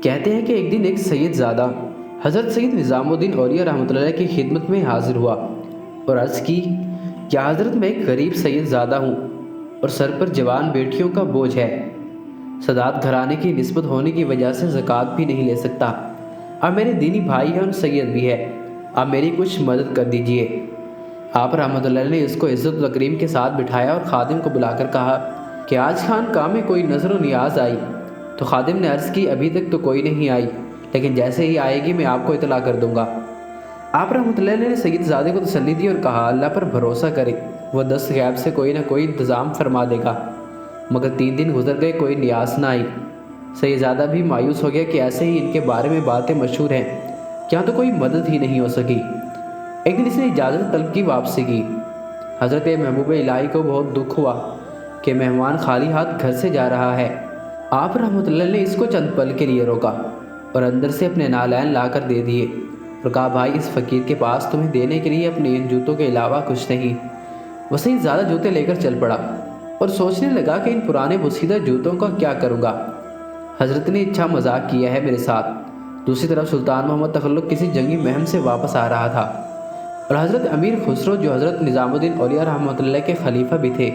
کہتے ہیں کہ ایک دن ایک سید زادہ حضرت سید نظام الدین اولیاء رحمۃ اللہ کی خدمت میں حاضر ہوا اور عرض کی کیا حضرت میں ایک غریب سید زادہ ہوں اور سر پر جوان بیٹیوں کا بوجھ ہے، سادات گھرانے کی نسبت ہونے کی وجہ سے زکوٰۃ بھی نہیں لے سکتا، اب میرے دینی بھائی ہیں اور سید بھی ہے، آپ میری کچھ مدد کر دیجئے۔ آپ رحمۃ اللہ نے اس کو عزت و تکریم کے ساتھ بٹھایا اور خادم کو بلا کر کہا کہ آج خانقاہ میں کوئی نظر و نیاز آئی؟ تو خادم نے عرض کی ابھی تک تو کوئی نہیں آئی، لیکن جیسے ہی آئے گی میں آپ کو اطلاع کر دوں گا۔ آپ رحمۃ اللہ نے سید زادے کو تسلی دی اور کہا اللہ پر بھروسہ کرے، وہ دست غیب سے کوئی نہ کوئی انتظام فرما دے گا۔ مگر 3 دن گزر گئے، کوئی نیاز نہ آئی۔ سید زادہ بھی مایوس ہو گیا کہ ایسے ہی ان کے بارے میں باتیں مشہور ہیں، کیا تو کوئی مدد ہی نہیں ہو سکی۔ ایک دن اس نے اجازت طلب کی، واپسی کی۔ حضرت محبوب الہی کو بہت دکھ ہوا کہ مہمان خالی ہاتھ گھر سے جا رہا ہے۔ آپ رحمۃ اللہ نے اس کو چند پل کے لیے روکا اور اندر سے اپنے نالین لا کر دے دیے اور کہا بھائی اس فقیر کے پاس تمہیں دینے کے لیے اپنے ان جوتوں کے علاوہ کچھ نہیں۔ وہ سید زیادہ جوتے لے کر چل پڑا اور سوچنے لگا کہ ان پرانے بوسیدہ جوتوں کا کیا کروں گا، حضرت نے اچھا مذاق کیا ہے میرے ساتھ۔ دوسری طرف سلطان محمد تغلق کسی جنگی مہم سے واپس آ رہا تھا اور حضرت امیر خسرو جو حضرت نظام الدین اولیاء رحمۃ اللہ کے خلیفہ بھی تھے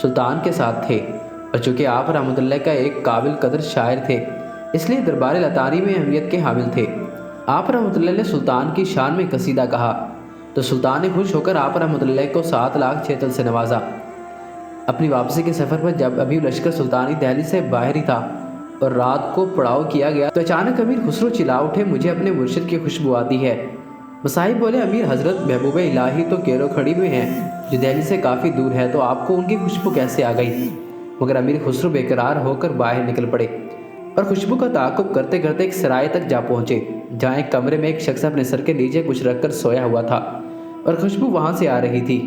سلطان کے ساتھ تھے، اور چونکہ آپ رحمۃ اللہ کا ایک قابل قدر شاعر تھے اس لیے دربار لطانی میں اہمیت کے حامل تھے۔ آپ رحمۃ اللہ نے سلطان کی شان میں قصیدہ کہا تو سلطان نے خوش ہو کر آپ رحمۃ اللہ کو 7 لاکھ چیتل سے نوازا۔ اپنی واپسی کے سفر پر جب ابھی لشکر سلطانی دہلی سے باہر ہی تھا اور رات کو پڑاؤ کیا گیا تو اچانک امیر خسرو چلا اٹھے مجھے اپنے مرشد کی خوشبو آتی ہے۔ مصاحب بولے امیر حضرت محبوب الہی تو کیرو کھڑی میں ہیں جو دہلی سے کافی دور ہے، تو آپ کو ان کی خوشبو کیسے آ گئی؟ مگر امیر خسرو بے قرار ہو کر باہر نکل پڑے اور خوشبو کا تعاقب کرتے کرتے ایک سرائے تک جا پہنچے جہاں ایک کمرے میں ایک شخص اپنے سر کے نیچے کچھ رکھ کر سویا ہوا تھا اور خوشبو وہاں سے آ رہی تھی۔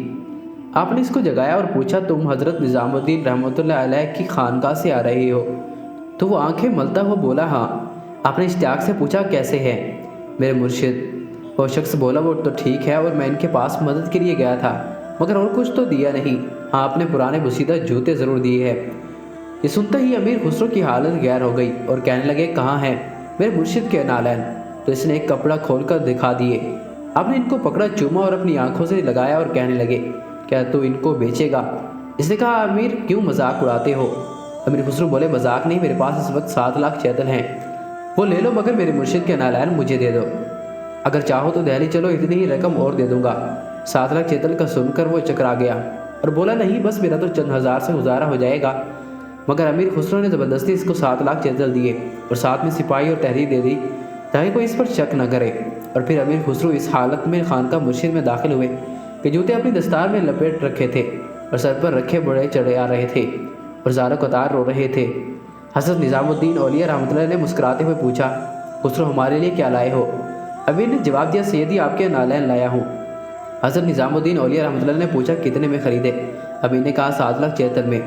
آپ نے اس کو جگایا اور پوچھا تم حضرت نظام الدین رحمۃ اللہ علیہ کی خانقاہ سے آ رہے ہو؟ تو وہ آنکھیں ملتا ہوا بولا ہاں۔ آپ نے اشتیاق سے پوچھا کیسے ہے میرے مرشد؟ وہ شخص بولا وہ تو ٹھیک ہے اور میں ان کے پاس مدد کے لیے گیا تھا مگر اور کچھ تو دیا نہیں، ہاں آپ نے پرانے بوسیدہ جوتے ضرور دیے ہیں۔ یہ سنتے ہی امیر خسرو کی حالت غیر ہو گئی اور کہنے لگے کہاں ہیں میرے مرشد کے نالین؟ تو اس نے ایک کپڑا کھول کر دکھا دیے۔ آپ نے ان کو پکڑا، چوما اور اپنی آنکھوں سے لگایا اور کہنے لگے کیا تو ان کو بیچے گا؟ اس نے کہا امیر کیوں مذاق اڑاتے ہو؟ امیر خسرو بولے مذاق نہیں، میرے پاس اس وقت 7 لاکھ چیتل ہیں، وہ لے لو مگر میرے مرشد کے نالین مجھے دے دو، اگر چاہو تو دہلی چلو اتنی ہی رقم اور دے دوں گا۔ 7 لاکھ چیتل کا سن کر وہ چکرا گیا اور بولا نہیں بس میرا تو چند ہزار سے گزارا ہو جائے گا۔ مگر امیر خسرو نے زبردستی اس کو 7 لاکھ چیتل دیے اور ساتھ میں سپاہی اور تحریر دے دی تاکہ کوئی اس پر شک نہ کرے۔ اور پھر امیر خسرو اس حالت میں خانقاہ مرشد میں داخل ہوئے کہ جوتے اپنی دستار میں لپیٹ رکھے تھے اور سر پر رکھے بڑے چڑھے آ رہے تھے اور زاروں قطار رو رہے تھے۔ حضرت نظام الدین اولیاء رحمۃ اللہ نے مسکراتے ہوئے پوچھا خسرو ہمارے لیے کیا لائے ہو؟ امیر نے جواب دیا سیدی آپ کے نالین لایا ہوں۔ حضرت نظام الدین اولیاء رحمۃ اللہ نے پوچھا کتنے میں خریدے؟ امیر نے کہا 7 لاکھ چیتل میں۔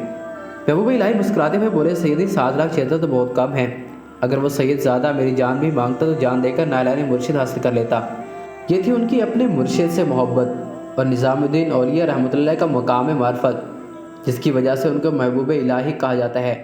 محبوب الہی مسکراتے ہوئے بولے سیدی 7 لاکھ چیتل تو بہت کم ہیں، اگر وہ سید زادہ میری جان بھی مانگتا تو جان دے کر نالین مرشد حاصل کر لیتا۔ یہ تھی ان کی اپنے مرشد سے محبت اور نظام الدین اولیاء رحمۃ اللہ کا مقام معرفت جس کی وجہ سے ان کو محبوب الہی کہا جاتا ہے۔